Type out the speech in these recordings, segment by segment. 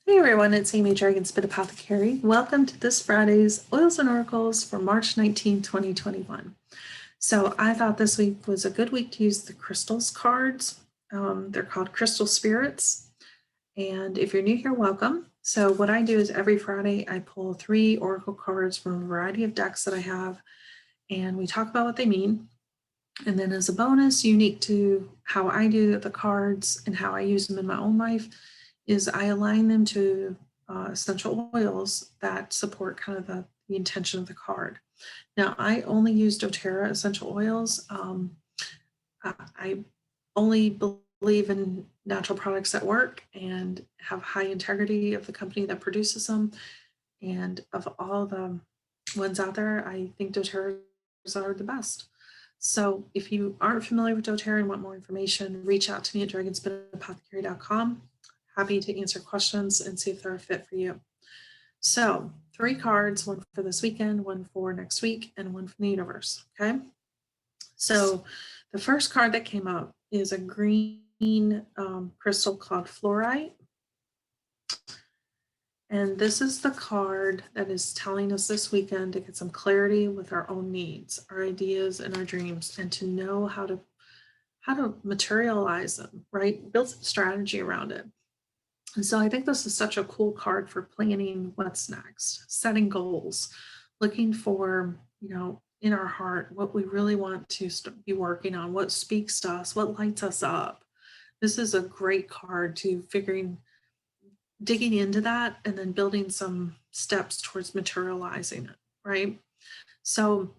Hey everyone, it's Amy Dragonspit Apothecary. Welcome to this Friday's Oils and Oracles for March 19, 2021. So I thought this week was a good week to use the crystals cards. They're called Crystal Spirits. And if you're new here, welcome. So what I do is every Friday I pull 3 oracle cards from a variety of decks that I have, and we talk about what they mean. And then as a bonus, unique to how I do the cards and how I use them in my own life, is I align them to essential oils that support kind of the intention of the card. Now, I only use doTERRA essential oils. I only believe in natural products that work and have high integrity of the company that produces them. And of all the ones out there, I think doTERRAs are the best. So if you aren't familiar with doTERRA and want more information, reach out to me at dragonspitapothecary.com. Happy to answer questions and see if they're a fit for you. So 3 cards, one for this weekend, one for next week, and one from the universe, okay? So the first card that came up is a green crystal called Fluorite. And this is the card that is telling us this weekend to get some clarity with our own needs, our ideas, and our dreams, and to know how to materialize them, right? Build some strategy around it. And so I think this is such a cool card for planning what's next, setting goals, looking for, in our heart, what we really want to be working on, what speaks to us, what lights us up. This is a great card to digging into that and then building some steps towards materializing it, right? So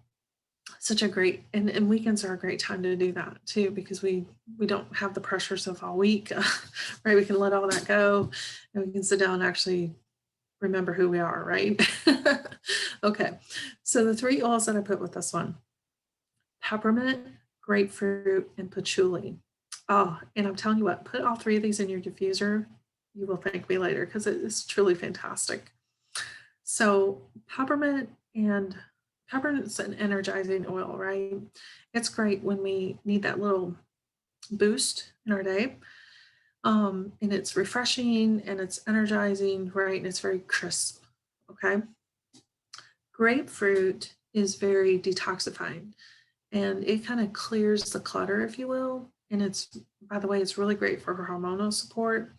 such a great, and weekends are a great time to do that too, because we don't have the pressures of all week, right? We can let all that go and we can sit down and actually remember who we are, right? Okay, so the 3 oils that I put with this one: peppermint, grapefruit, and patchouli. Oh, and I'm telling you what, put all 3 of these in your diffuser. You will thank me later because it is truly fantastic. So peppermint's an energizing oil, right? It's great when we need that little boost in our day. And it's refreshing and it's energizing, right? And it's very crisp, okay? Grapefruit is very detoxifying and it kind of clears the clutter, if you will. And it's, by the way, it's really great for hormonal support.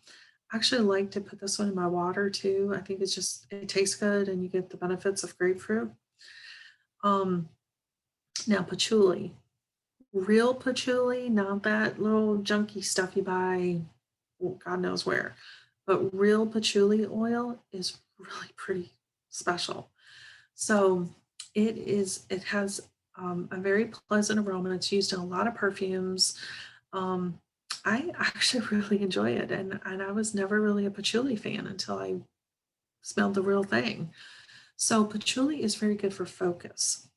I actually like to put this one in my water too. I think it tastes good and you get the benefits of grapefruit. Now patchouli, real patchouli, not that little junky stuff you buy, God knows where, but real patchouli oil is really pretty special. So it has a very pleasant aroma. It's used in a lot of perfumes. I actually really enjoy it. And I was never really a patchouli fan until I smelled the real thing. So patchouli is very good for focus.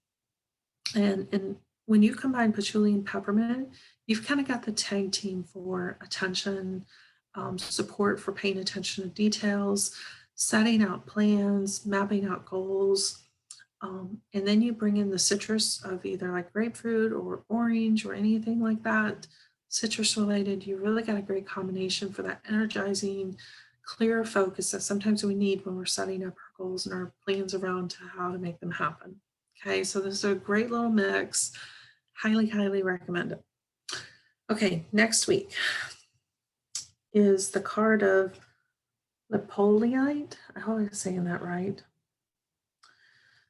And when you combine patchouli and peppermint, you've kind of got the tag team for attention, support for paying attention to details, setting out plans, mapping out goals. And then you bring in the citrus of either like grapefruit or orange or anything like that, citrus related. You really got a great combination for that energizing, clear focus that sometimes we need when we're setting up our goals and our plans around to how to make them happen. Okay, so this is a great little mix. Highly, highly recommend it. Okay, next week is the card of Lipoliite. I hope I'm saying that right.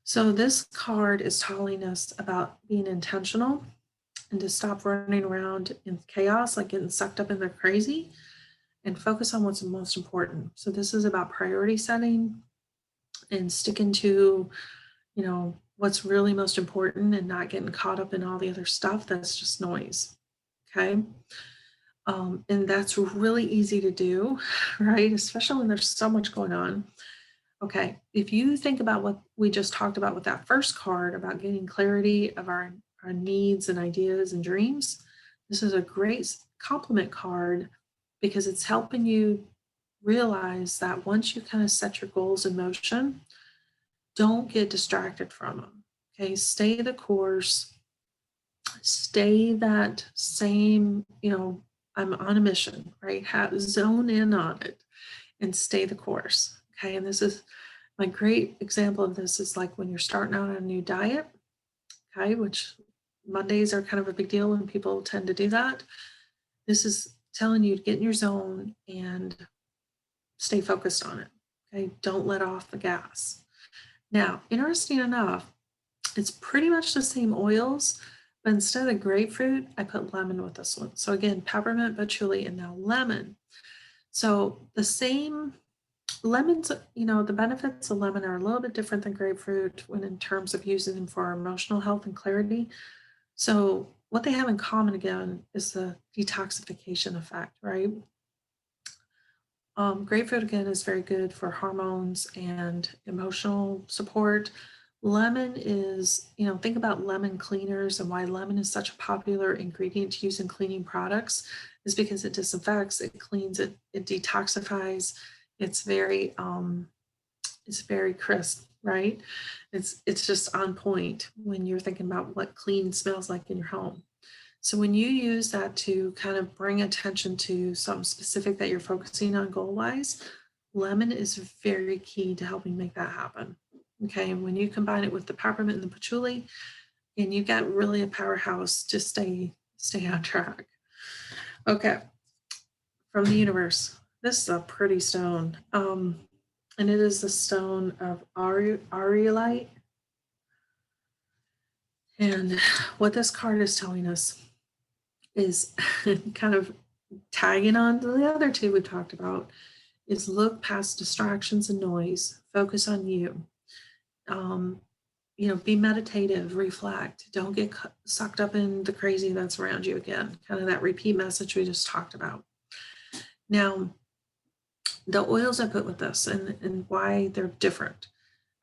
So this card is telling us about being intentional and to stop running around in chaos, like getting sucked up in the crazy, and focus on what's most important. So this is about priority setting and sticking to, what's really most important and not getting caught up in all the other stuff that's just noise. Okay. And that's really easy to do, right? Especially when there's so much going on. Okay, if you think about what we just talked about with that first card about getting clarity of our needs and ideas and dreams, this is a great compliment card because it's helping you realize that once you kind of set your goals in motion, don't get distracted from them. Okay, stay the course, stay that same, I'm on a mission, right? Zone in on it and stay the course. Okay, and this is my great example of this is like when you're starting out on a new diet, okay, which Mondays are kind of a big deal when people tend to do that. This is telling you to get in your zone and stay focused on it. Okay, don't let off the gas. Now, interesting enough, it's pretty much the same oils, but instead of grapefruit, I put lemon with this one. So again, peppermint, patchouli, and now lemon. So the same lemons, the benefits of lemon are a little bit different than grapefruit when in terms of using them for emotional health and clarity. So what they have in common again is the detoxification effect, right? Grapefruit again is very good for hormones and emotional support. Lemon is, think about lemon cleaners and why lemon is such a popular ingredient to use in cleaning products is because it disinfects, it cleans, it detoxifies. It's very crisp, right? It's just on point when you're thinking about what clean smells like in your home. So when you use that to kind of bring attention to something specific that you're focusing on goal-wise, lemon is very key to helping make that happen. Okay, and when you combine it with the peppermint and the patchouli, and you got really a powerhouse to stay on track. Okay, from the universe. This is a pretty stone. And it is the stone of Arielite. And what this card is telling us is kind of tagging on to the other two we talked about, is look past distractions and noise, focus on you. Be meditative, reflect, don't get sucked up in the crazy that's around you again, kind of that repeat message we just talked about. Now, the oils I put with this and why they're different.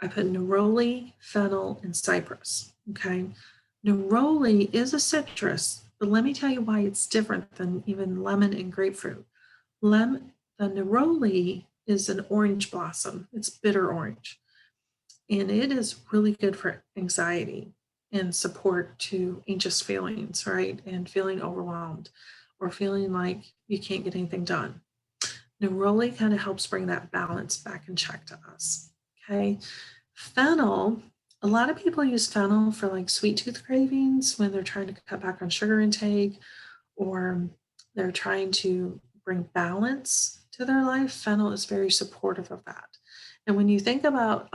I put Neroli, Fennel, and Cypress, okay? Neroli is a citrus, but let me tell you why it's different than even lemon and grapefruit. The Neroli is an orange blossom. It's bitter orange. And it is really good for anxiety and support to anxious feelings, right? And feeling overwhelmed or feeling like you can't get anything done. Neroli kind of helps bring that balance back in check to us, okay? Fennel, a lot of people use fennel for like sweet tooth cravings when they're trying to cut back on sugar intake or they're trying to bring balance to their life. Fennel is very supportive of that. And when you think about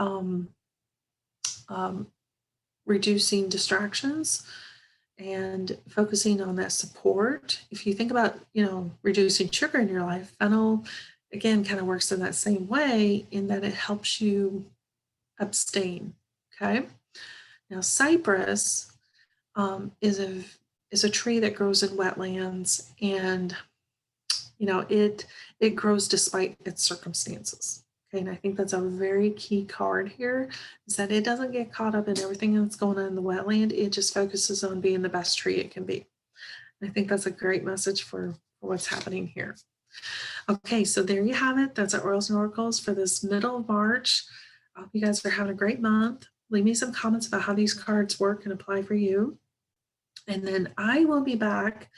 reducing distractions and focusing on that support, if you think about, reducing sugar in your life, fennel, again, kind of works in that same way in that it helps you abstain, okay? Now, cypress is a tree that grows in wetlands, and it grows despite its circumstances. Okay, and I think that's a very key card here, is that it doesn't get caught up in everything that's going on in the wetland. It just focuses on being the best tree it can be. I think that's a great message for what's happening here. Okay, so there you have it. That's our Oils and Oracles for this middle of March. I hope you guys are having a great month. Leave me some comments about how these cards work and apply for you. And then I will be back.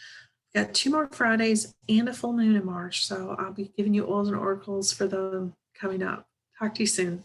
Got 2 more Fridays and a full moon in March. So I'll be giving you Oils and Oracles for them coming up. Talk to you soon.